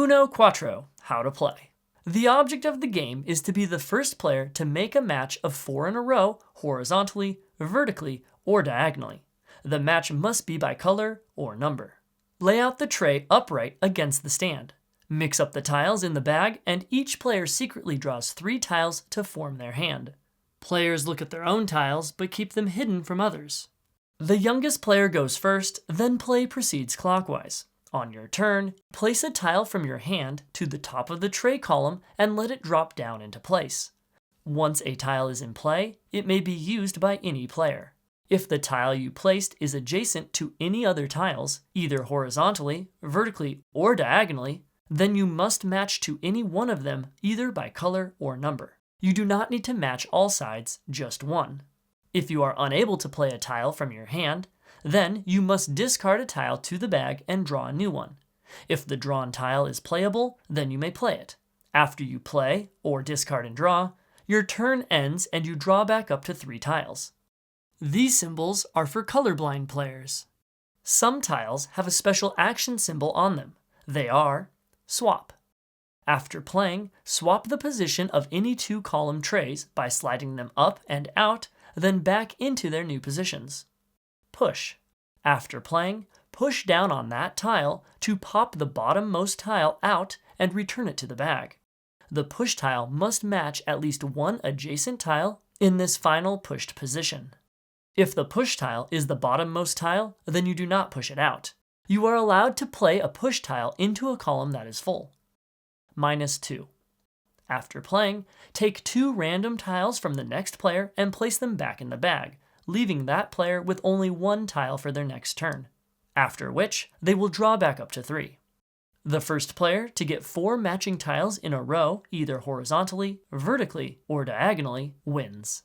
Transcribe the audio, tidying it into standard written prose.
Uno Quatro, how to play. The object of the game is to be the first player to make a match of 4 in a row, horizontally, vertically, or diagonally. The match must be by color or number. Lay out the tray upright against the stand. Mix up the tiles in the bag, and each player secretly draws 3 tiles to form their hand. Players look at their own tiles, but keep them hidden from others. The youngest player goes first, then play proceeds clockwise. On your turn, place a tile from your hand to the top of the tray column and let it drop down into place. Once a tile is in play, it may be used by any player. If the tile you placed is adjacent to any other tiles, either horizontally, vertically, or diagonally, then you must match to any one of them either by color or number. You do not need to match all sides, just one. If you are unable to play a tile from your hand, then you must discard a tile to the bag and draw a new one. If the drawn tile is playable, then you may play it. After you play, or discard and draw, your turn ends and you draw back up to 3 tiles. These symbols are for colorblind players. Some tiles have a special action symbol on them. They are swap. After playing, swap the position of any 2 column trays by sliding them up and out, then back into their new positions. Push. After playing, push down on that tile to pop the bottommost tile out and return it to the bag. The push tile must match at least one adjacent tile in this final pushed position. If the push tile is the bottommost tile, then you do not push it out. You are allowed to play a push tile into a column that is full. -2. After playing, take 2 random tiles from the next player and place them back in the bag, leaving that player with only 1 tile for their next turn, after which they will draw back up to 3. The first player to get 4 matching tiles in a row, either horizontally, vertically, or diagonally, wins.